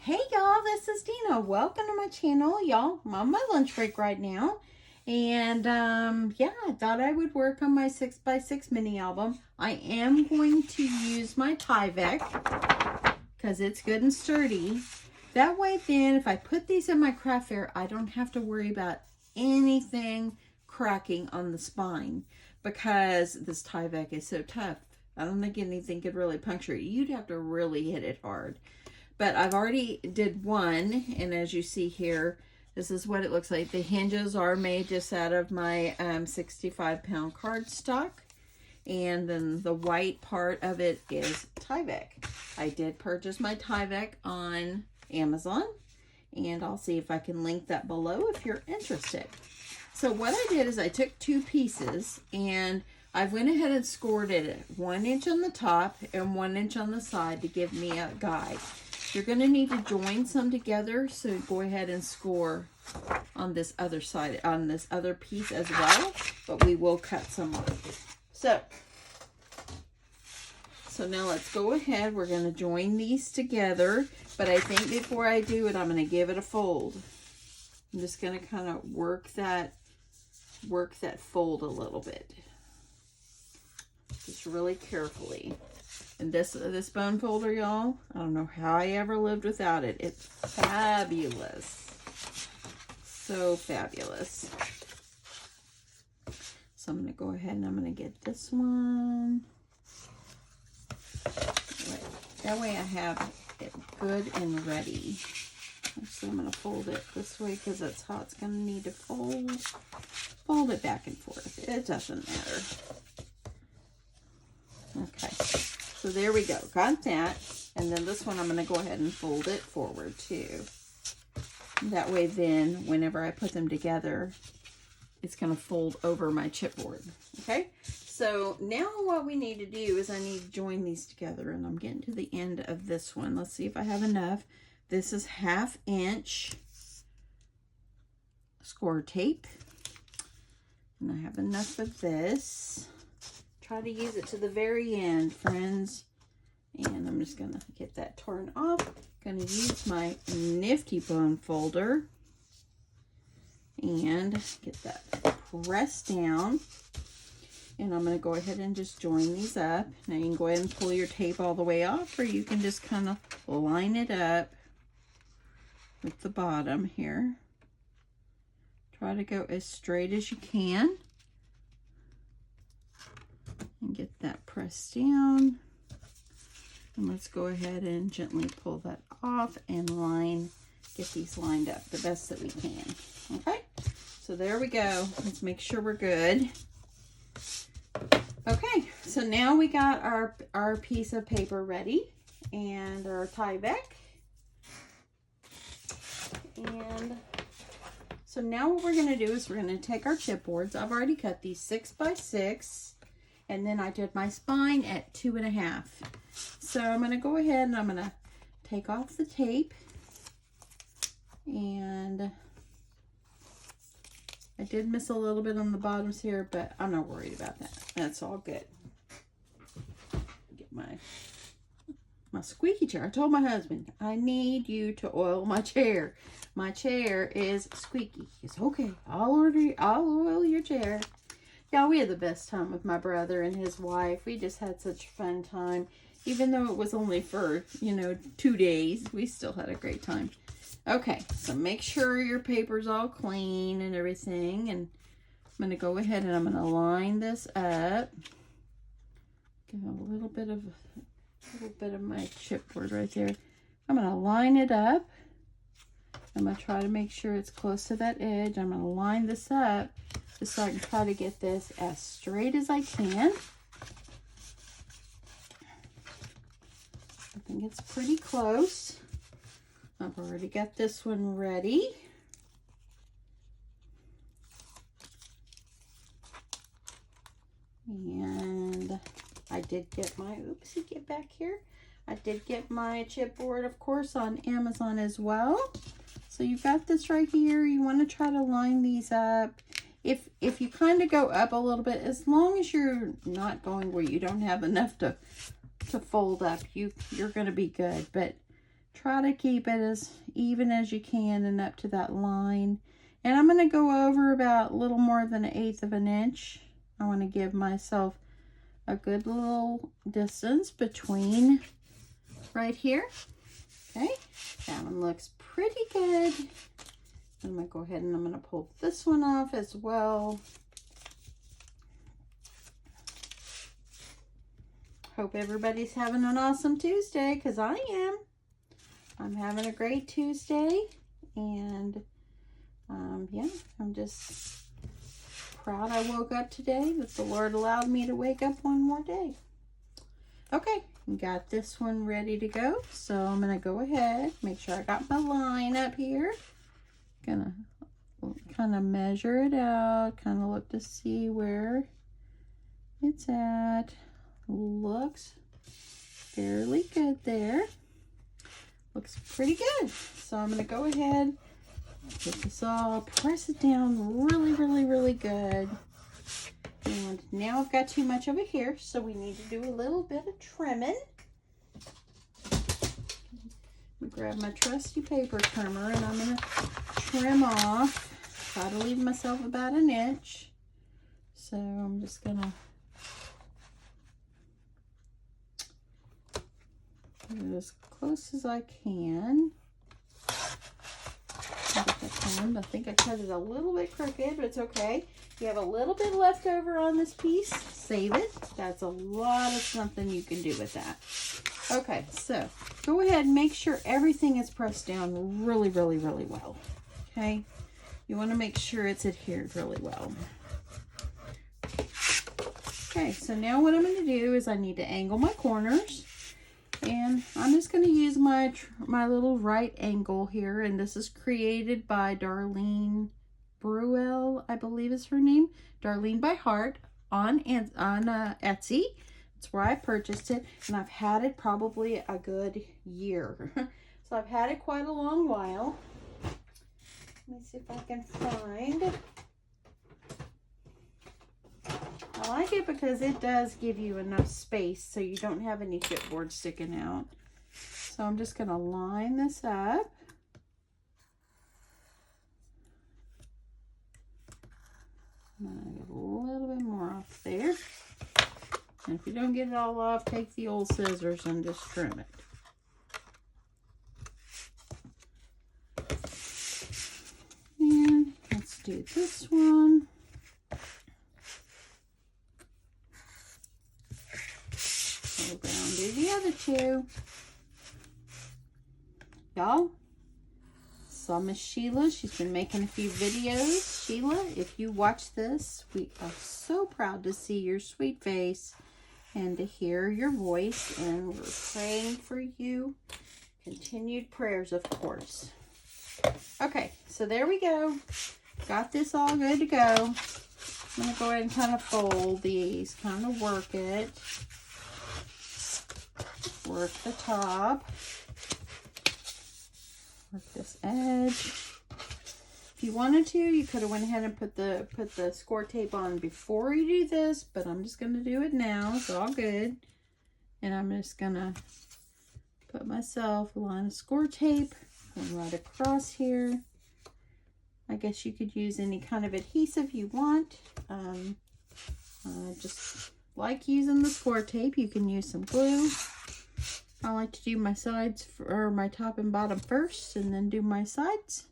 Hey y'all, this is Dina. Welcome to my channel, y'all. I'm on my lunch break right now. And yeah, I thought I would work on my 6x6 mini album. I am going to use my Tyvek because it's good and sturdy. That way then, if I put these in my craft fair, I don't have to worry about anything cracking on the spine because this Tyvek is so tough. I don't think anything could really puncture it. You'd have to really hit it hard. But I've already did one, and as you see here, this is what it looks like. The hinges are made just out of my 65-pound cardstock, and then the white part of it is Tyvek. I did purchase my Tyvek on Amazon, and I'll see if I can link that below if you're interested. So what I did is I took two pieces, and I went ahead and scored it 1 inch on the top and 1 inch on the side to give me a guide. You're going to need to join some together, so go ahead and score on this other side, on this other piece as well, but we will cut some off. So now let's go ahead. We're going to join these together, but I think before I do it, I'm going to give it a fold. I'm just going to kind of work that fold a little bit. Just really carefully. And this bone folder, y'all, I don't know how I ever lived without it. It's fabulous. So fabulous. So I'm going to go ahead and I'm going to get this one. That way I have it good and ready. So I'm going to fold it this way because that's how it's going to need to fold. Fold it back and forth. It doesn't matter. Okay. So there we go, got that. And then this one, I'm gonna go ahead and fold it forward too. That way then, whenever I put them together, it's gonna fold over my chipboard, okay? So now what we need to do is I need to join these together, and I'm getting to the end of this one. Let's see if I have enough. This is 1/2 inch score tape. And I have enough of this. Try to use it to the very end, friends. And I'm just going to get that torn off. Going to use my nifty bone folder and get that pressed down. And I'm going to go ahead and just join these up. Now you can go ahead and pull your tape all the way off, or you can just kind of line it up with the bottom here. Try to go as straight as you can. And get that pressed down. And let's go ahead and gently pull that off and get these lined up the best that we can. Okay, so there we go. Let's make sure we're good. Okay, so now we got our piece of paper ready and our Tyvek. And so now what we're going to do is we're going to take our chipboards. I've already cut these 6x6. And then I did my spine at 2.5. So I'm going to go ahead and I'm going to take off the tape. And I did miss a little bit on the bottoms here, but I'm not worried about that. That's all good. Get my squeaky chair. I told my husband, I need you to oil my chair. My chair is squeaky. It's okay. I'll oil your chair. Yeah, we had the best time with my brother and his wife. We just had such a fun time. Even though it was only for, 2 days, we still had a great time. Okay, so make sure your paper's all clean and everything. And I'm going to go ahead and I'm going to line this up. Get a little bit of my chipboard right there. I'm going to line it up. I'm going to try to make sure it's close to that edge. I'm going to line this up just so I can try to get this as straight as I can. I think it's pretty close. I've already got this one ready. And I did get my, get back here. I did get my chipboard, of course, on Amazon as well. So you've got this right here. You want to try to line these up. If you kind of go up a little bit, as long as you're not going where you don't have enough to fold up, you're going to be good. But try to keep it as even as you can and up to that line. And I'm going to go over about a little more than 1/8 of an inch. I want to give myself a good little distance between right here. Okay, that one looks pretty good. I'm going to go ahead and I'm going to pull this one off as well. Hope everybody's having an awesome Tuesday, because I am. I'm having a great Tuesday, and yeah, I'm just proud I woke up today, that the Lord allowed me to wake up one more day. Okay, got this one ready to go, so I'm going to go ahead, make sure I got my line up here. Gonna kind of measure it out, kind of look to see where it's at. Looks fairly good there. Looks pretty good. So I'm going to go ahead, get this all, press it down really, really, really good. And now I've got too much over here, so we need to do a little bit of trimming. Grab my trusty paper trimmer, and I'm going to trim off. Try to leave myself about 1 inch. So I'm just going to get as close as I can. I think I cut it a little bit crooked, but it's okay. If you have a little bit left over on this piece, save it. That's a lot of something you can do with that. Okay, so go ahead and make sure everything is pressed down really, really, really well. Okay, you want to make sure it's adhered really well. Okay, so now what I'm going to do is I need to angle my corners. And I'm just going to use my little right angle here. And this is created by Darlene Bruel, I believe is her name. Darlene by Heart on Etsy. That's where I purchased it. And I've had it probably a good year. So I've had it quite a long while. Let me see if I can find. I like it because it does give you enough space so you don't have any chipboard sticking out. So I'm just going to line this up. I'm going to get a little bit more off there. And if you don't get it all off, take the old scissors and just trim it. And let's do this one. Go down, do the other two. Y'all, saw Miss Sheila. She's been making a few videos. Sheila, if you watch this, we are so proud to see your sweet face and to hear your voice. And we're praying for you. Continued prayers, of course. Okay, so there we go. Got this all good to go. I'm going to go ahead and kind of fold these, kind of work it. Work the top, work this edge. If you wanted to, you could have went ahead and put the score tape on before you do this, but I'm just going to do it now. It's all good. And I'm just going to put myself a line of score tape and right across here. I guess you could use any kind of adhesive you want. Just like using the score tape, you can use some glue. I like to do my sides, or my top and bottom first, and then do my sides.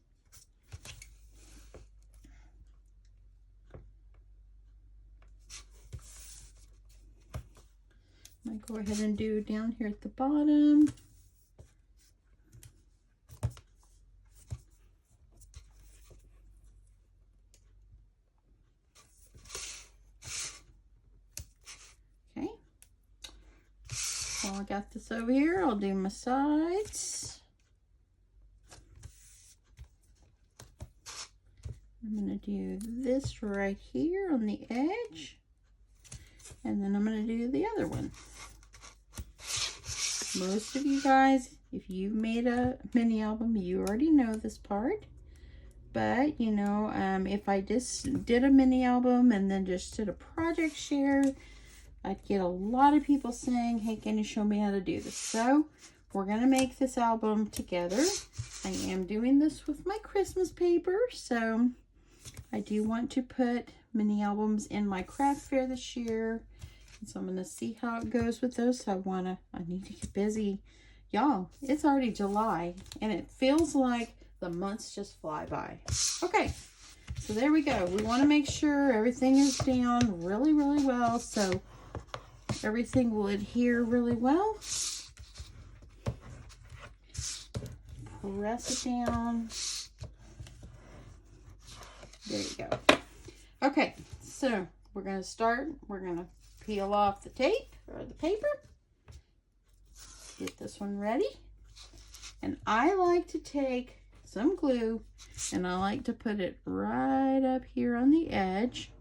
I might go ahead and do down here at the bottom. I got this over here. I'll do my sides. I'm going to do this right here on the edge. And then I'm going to do the other one. Most of you guys, if you've made a mini album, you already know this part. But, you know, if I just did a mini album and then just did a project share, I'd get a lot of people saying, hey, can you show me how to do this? So we're going to make this album together. I am doing this with my Christmas paper, so I do want to put mini albums in my craft fair this year. And so I'm going to see how it goes with those. So I need to get busy. Y'all, it's already July, and it feels like the months just fly by. Okay, so there we go. We want to make sure everything is down really, really well, so everything will adhere really well. Press it down. There you go. Okay, so we're going to start. We're going to peel off the tape or the paper. Get this one ready. And I like to take some glue and I like to put it right up here on the edge.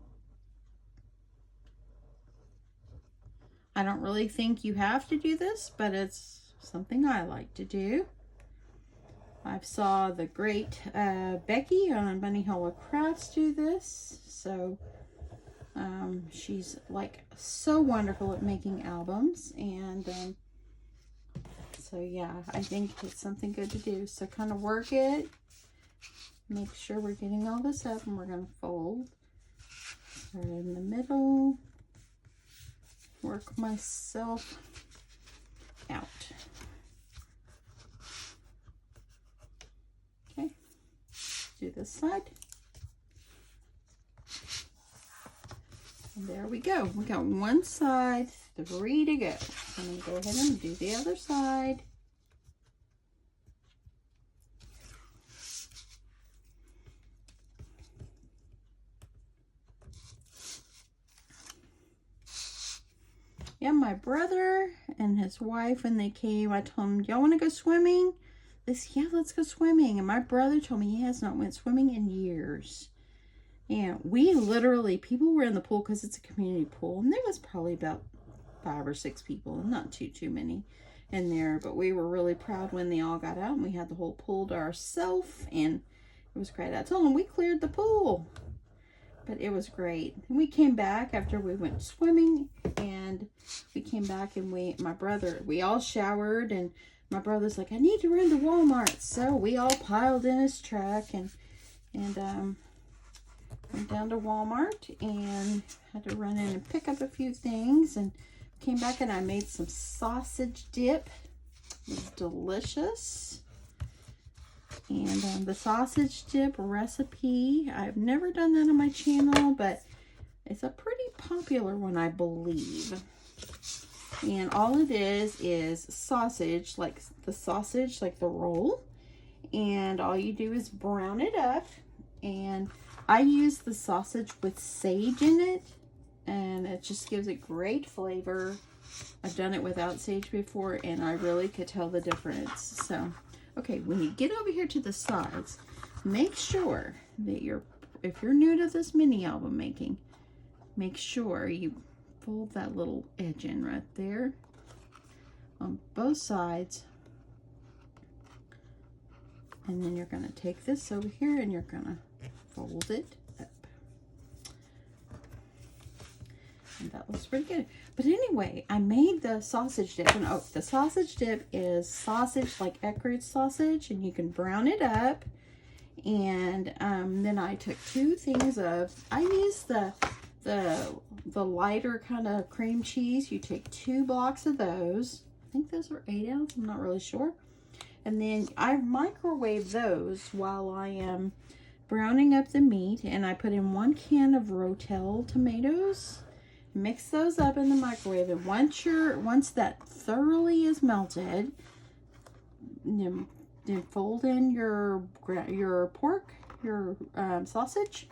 I don't really think you have to do this, but it's something I like to do. I saw the great Becky on Bunny Hollow Crafts do this, so she's like so wonderful at making albums, and so yeah, I think it's something good to do. So kind of work it, make sure we're getting all this up, and we're going to fold. Start in the middle, work myself out. Okay, do this side. And there we go. We got one side, 3 to go. I'm going to go ahead and do the other side. Yeah, my brother and his wife, when they came, I told them, y'all want to go swimming? They said, yeah, let's go swimming. And my brother told me he has not went swimming in years. And we literally, people were in the pool because it's a community pool. And there was probably about 5 or 6 people, and not too many in there. But we were really proud when they all got out and we had the whole pool to ourselves. And it was great. I told them we cleared the pool. But it was great. And we came back after we went swimming, and we came back and we all showered, and my brother's like, I need to run to Walmart. So we all piled in his truck and went down to Walmart and had to run in and pick up a few things, and came back and I made some sausage dip. It was delicious. And the sausage dip recipe, I've never done that on my channel, but it's a pretty popular one, I believe. And all it is sausage, like the roll. And all you do is brown it up. And I use the sausage with sage in it, and it just gives it great flavor. I've done it without sage before, and I really could tell the difference. So okay, when you get over here to the sides, make sure that if you're new to this mini album making, make sure you fold that little edge in right there on both sides. And then you're going to take this over here and you're going to fold it up. And that looks pretty good. But anyway, I made the sausage dip. And the sausage dip is sausage like Eckrich sausage, and you can brown it up. And then I took 2 things of, I used the lighter kind of cream cheese. You take 2 blocks of those. I think those are 8 ounce. I'm not really sure. And then I microwave those while I am browning up the meat. And I put in 1 can of Rotel tomatoes. Mix those up in the microwave, and once that thoroughly is melted, then fold in your pork, your sausage,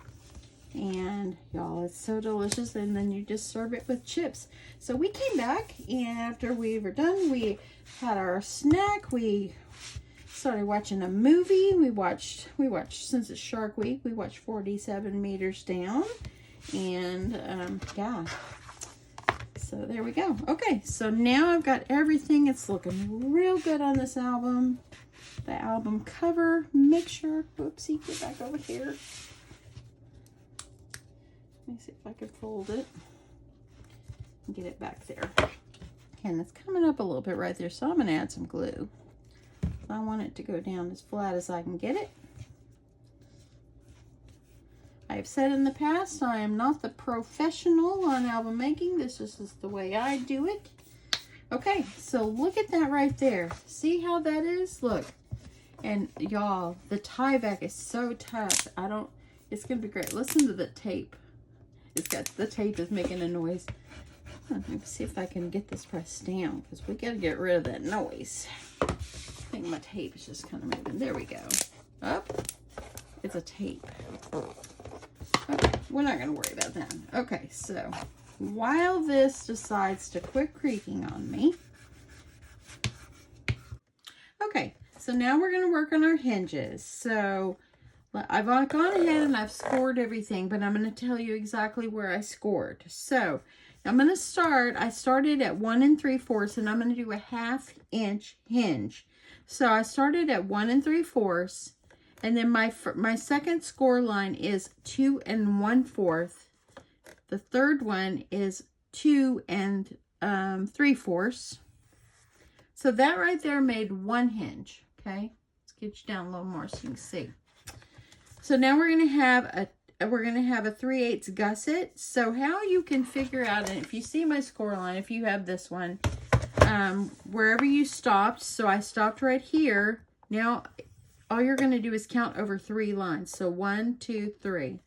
and y'all, it's so delicious. And then you just serve it with chips. So we came back, and after we were done, we had our snack. We started watching a movie. We watched since it's Shark Week, we watched 47 Meters Down. And yeah, so there we go. Okay, so now I've got everything. It's looking real good on this album. The album cover, make sure, whoopsie, get back over here. Let me see if I can fold it and get it back there. can. It's coming up a little bit right there, so I'm going to add some glue. I want it to go down as flat as I can get it. I've said in the past, I am not the professional on album making. This is just the way I do it. Okay, so look at that right there. See how that is? Look. And y'all, the Tyvek is so tough. It's going to be great. Listen to the tape. The tape is making a noise. Let me see if I can get this pressed down, because we got to get rid of that noise. I think my tape is just kind of moving. There we go. Up. It's a tape. Okay, we're not going to worry about that. Okay, so while this decides to quit creaking on me. Okay, so now we're going to work on our hinges. So I've gone ahead and I've scored everything, but I'm going to tell you exactly where I scored. So I'm going to start, I started at 1 3/4, and I'm going to do a 1/2 inch hinge. So I started at 1 3/4, and then my second score line is 2 1/4. The third one is 2 3/4. So that right there made 1 hinge. Okay, let's get you down a little more so you can see. So now we're going to have a 3/8 gusset. So how you can figure out, and if you see my score line, if you have this one, wherever you stopped, so I stopped right here. Now all you're going to do is count over 3 lines. So 1, 2, 3.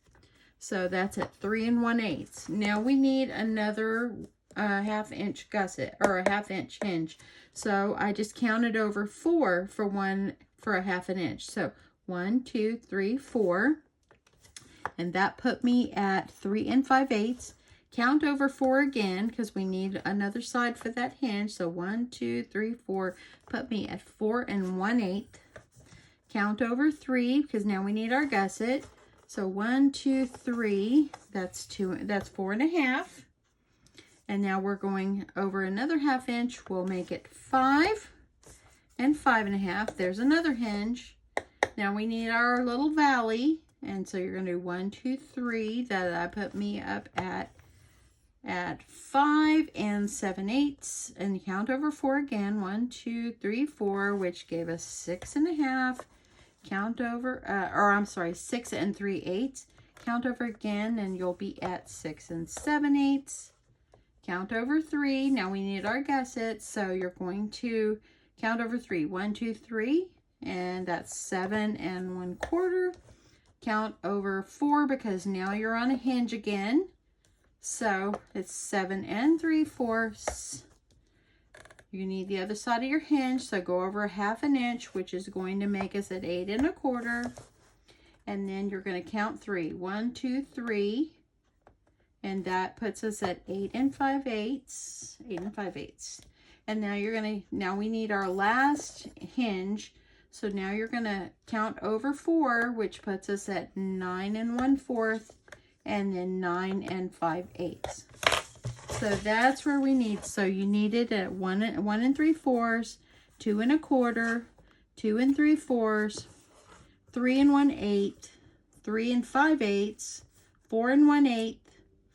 So that's at 3 1/8. Now we need another 1/2 inch gusset, or a 1/2 inch hinge. So I just counted over 4 for a 1/2 inch. So 1, 2, 3, 4. And that put me at 3 5/8. Count over 4 again, because we need another side for that hinge. So 1, 2, 3, 4. Put me at 4 1/8. Count over 3, because now we need our gusset. So 1, 2, 3. That's 4 1/2. And now we're going over another 1/2 inch. We'll make it 5 and 5 1/2. There's another hinge. Now we need our little valley. And so you're going to do 1, 2, 3. That put me up at 5 7/8. And count over 4 again. 1, 2, 3, 4, which gave us 6 1/2. Count over, 6 3/8. Count over again, and you'll be at 6 7/8. Count over 3. Now we need our gusset, so you're going to count over 3. 1, 2, 3, and that's 7 1/4. Count over 4, because now you're on a hinge again. So it's 7 3/4. You need the other side of your hinge, so go over a 1/2 inch, which is going to make us at 8 1/4. And then you're going to count 3. 1, 2, 3. And that puts us at 8 5/8. 8 5/8. And now we need our last hinge. So now you're going to count over 4, which puts us at 9 1/4, and then 9 5/8. So that's where we need. So you need it at 1 3/4, 2 1/4, 2 3/4, 3 1/8, 3 5/8, 4 1/8,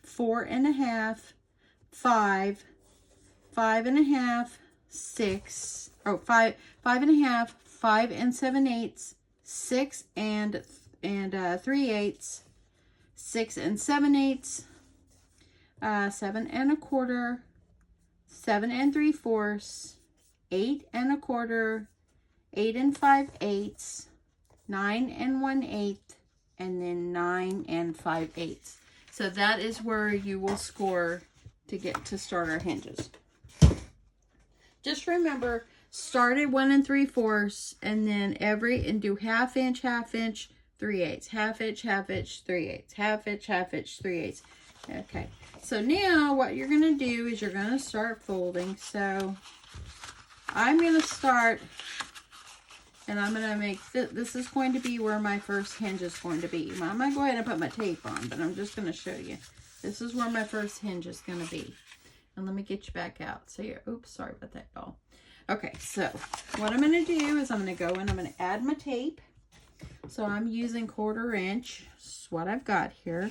4 1/2, 5, 5 1/2, 6, 5 1/2, 5 7/8, 6 3/8, 6 7/8, 7 1/4, 7 3/4, 8 1/4, 8 5/8, 9 1/8, and then 9 5/8. So that is where you will score to start our hinges. Just remember, start at 1 3/4, and then do 1/2 inch, 1/2 inch, 3/8, 1/2 inch, 1/2 inch, 3/8, 1/2 inch, 1/2 inch, 3/8. Okay, so now what you're going to do is you're going to start folding. So I'm going to start, and I'm going to make, this is going to be where my first hinge is going to be. I'm going to go ahead and put my tape on, but I'm just going to show you. This is where my first hinge is going to be. And let me get you back out. So you're, oops, sorry about that, y'all. Okay, so what I'm going to do is I'm going to go and I'm going to add my tape. So I'm using 1/4 inch. This is what I've got here.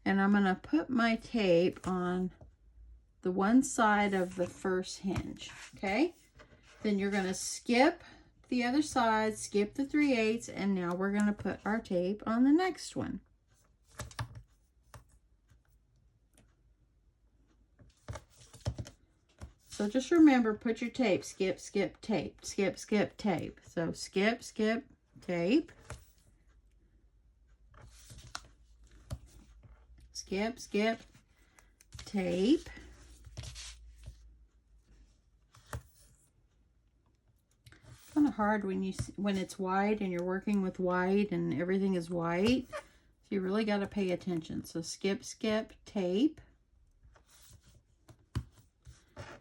And I'm going to put my tape on the one side of the first hinge, okay? Then you're going to skip the other side, skip the 3/8, and now we're going to put our tape on the next one. So just remember, put your tape, skip, skip, tape, skip, skip, tape. So skip, skip, tape. Skip, skip, tape. It's kind of hard when it's white and you're working with white and everything is white. So you really got to pay attention. So skip, skip, tape.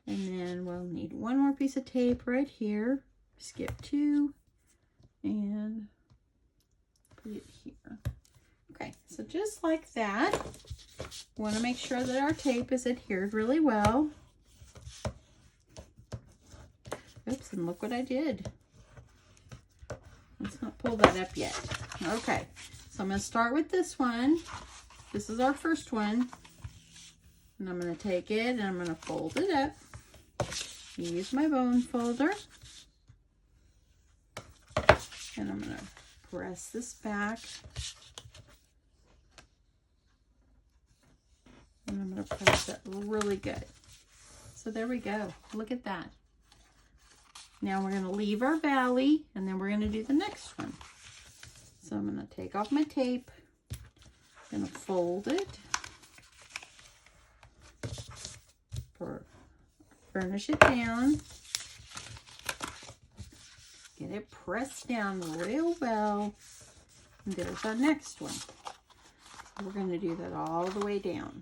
And then we'll need one more piece of tape right here. Skip 2 and put it here. Okay, so just like that, we want to make sure that our tape is adhered really well. Oops, and look what I did. Let's not pull that up yet. Okay, so I'm going to start with this one. This is our first one. And I'm going to take it and I'm going to fold it up. Use my bone folder. And I'm going to press this back. And I'm going to press it really good. So there we go. Look at that. Now we're going to leave our valley and then we're going to do the next one. So I'm going to take off my tape. I'm going to fold it. Burnish it down. Get it pressed down real well. And there's our next one. We're going to do that all the way down.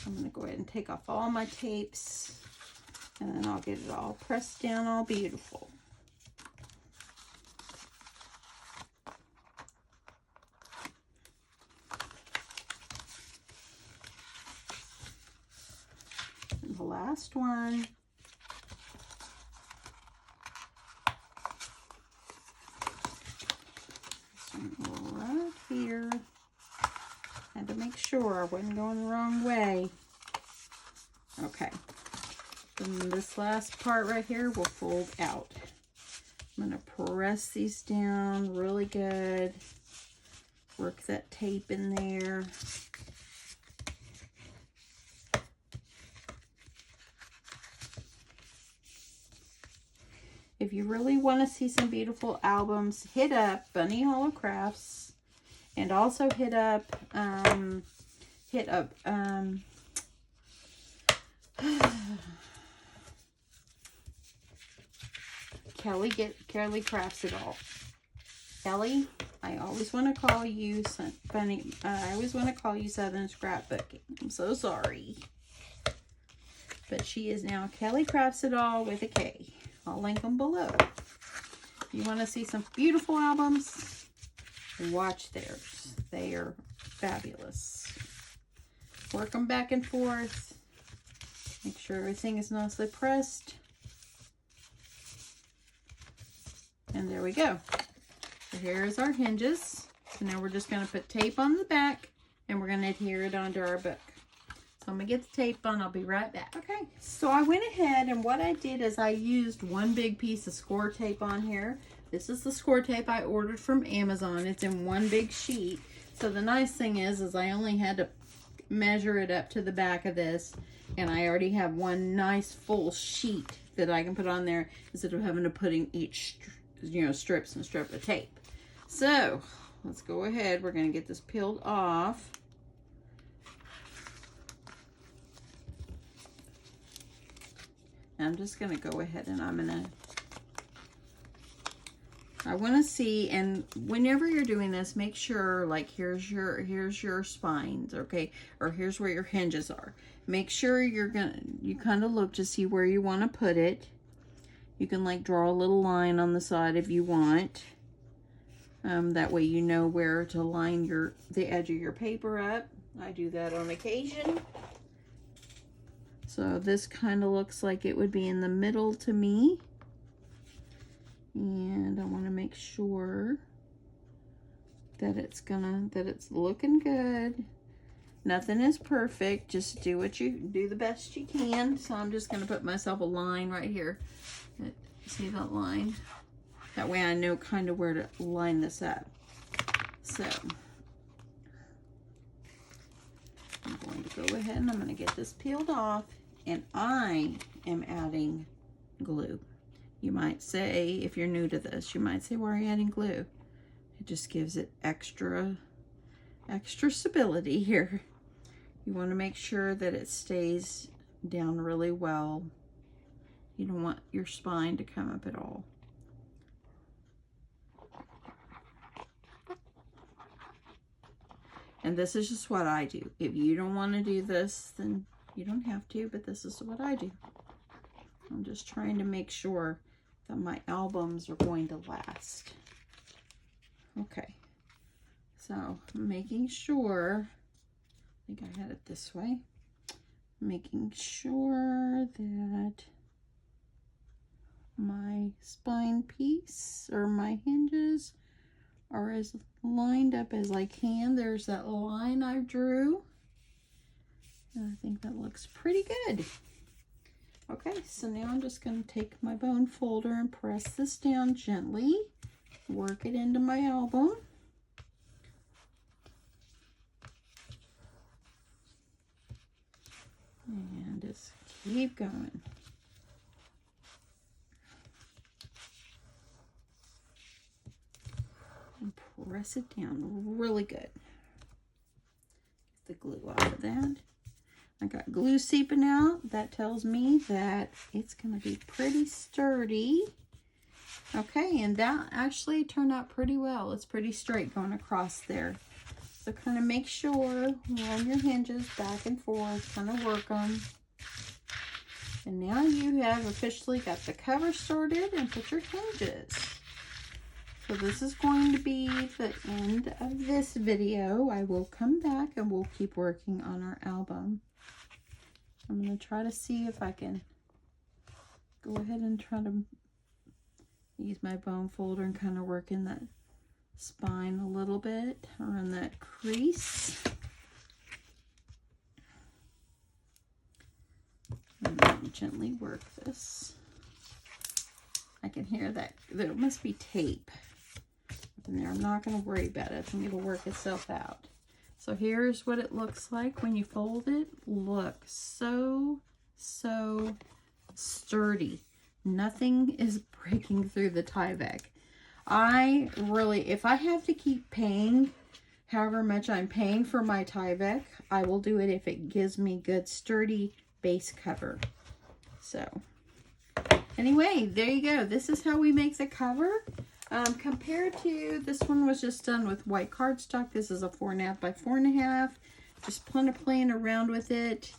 I'm going to go ahead and take off all my tapes. And then I'll get it all pressed down all beautiful. The last one. Right here. Had to make sure I wasn't going the wrong way. Okay. Then this last part right here will fold out. I'm going to press these down really good. Work that tape in there. If you really want to see some beautiful albums, hit up Bunny Hollow Crafts, and also hit up Kelly Crafts It All. Kelly, I always want to call you Bunny. I always want to call you Southern Scrapbooking. I'm so sorry, but she is now Kelly Crafts It All with a K. I'll link them below. If you want to see some beautiful albums, watch theirs. They are fabulous. Work them back and forth. Make sure everything is nicely pressed. And there we go. So here's our hinges. So now we're just going to put tape on the back and we're going to adhere it onto our book. So I'm going to get the tape on. I'll be right back. Okay, so I went ahead and what I did is I used one big piece of score tape on here. This is the score tape I ordered from Amazon. It's in one big sheet. So the nice thing is I only had to measure it up to the back of this, and I already have one nice full sheet that I can put on there instead of having to put in each, strips and strip of tape. So let's go ahead. We're going to get this peeled off. I'm just going to go ahead and I want to see, and whenever you're doing this, make sure, like, here's your spines, okay? Or here's where your hinges are. Make sure you kind of look to see where you want to put it. You can, like, draw a little line on the side if you want. That way you know where to line the edge of your paper up. I do that on occasion. So this kind of looks like it would be in the middle to me. And I want to make sure that it's looking good. Nothing is perfect. Just do the best you can. So I'm just gonna put myself a line right here. See that line? That way I know kind of where to line this up. So I'm going to go ahead and I'm going to get this peeled off, and I am adding glue. You might say, if you're new to this, you might say, why are you adding glue? It just gives it extra stability here. You want to make sure that it stays down really well. You don't want your spine to come up at all. And this is just what I do. If you don't want to do this, then you don't have to, but this is what I do. I'm just trying to make sure that my albums are going to last. Okay. So I'm making sure, I think I had it this way, making sure that my spine piece or my hinges are as lined up as I can. There's that line I drew, and I think that looks pretty good. Okay, so now I'm just going to take my bone folder and press this down gently, work it into my album. And just keep going. And press it down really good. Get the glue off of that. I got glue seeping out. That tells me that it's going to be pretty sturdy. Okay, and that actually turned out pretty well. It's pretty straight going across there. So kind of make sure, run your hinges back and forth, kind of work them. And now you have officially got the cover started and put your hinges. So this is going to be the end of this video. I will come back and we'll keep working on our album. I'm going to try to see if I can go ahead and try to use my bone folder and kind of work in that spine a little bit, around that crease. And then gently work this. I can hear that there must be tape in there. I'm not going to worry about it. I think it'll work itself out. So here's what it looks like when you fold it. Look, so sturdy. Nothing is breaking through the Tyvek. I really, if I have to keep paying however much I'm paying for my Tyvek, I will do it if it gives me good sturdy base cover. So anyway, there you go. This is how we make the cover. Compared to this one was just done with white cardstock. This is a 4.5 by 4.5. Just playing around with it,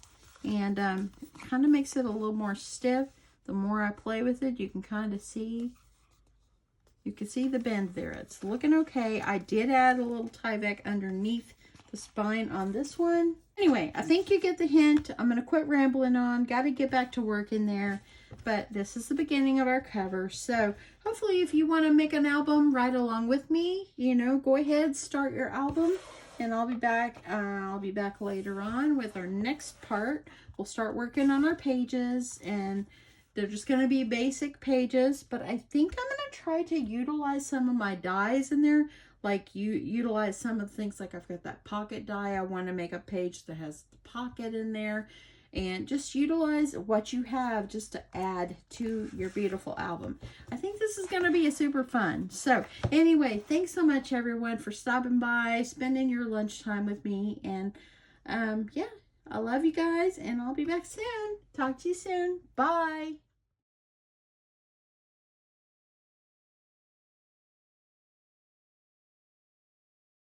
and kind of makes it a little more stiff. The more I play with it, you can kind of see. You can see the bend there. It's looking okay. I did add a little Tyvek underneath the spine on this one. Anyway, I think you get the hint. I'm going to quit rambling on. Got to get back to work in there. But this is the beginning of our cover. So hopefully if you want to make an album right along with me, you know, go ahead, start your album. And I'll be back later on with our next part. We'll start working on our pages, and they're just going to be basic pages, but I think I'm going to try to utilize some of my dies in there. Like utilize some of the things, like I've got that pocket die. I want to make a page that has the pocket in there, and just utilize what you have just to add to your beautiful album. I think this is going to be a super fun. So anyway, thanks so much everyone for stopping by, spending your lunchtime with me, and yeah, I love you guys, and I'll be back soon. Talk to you soon. Bye.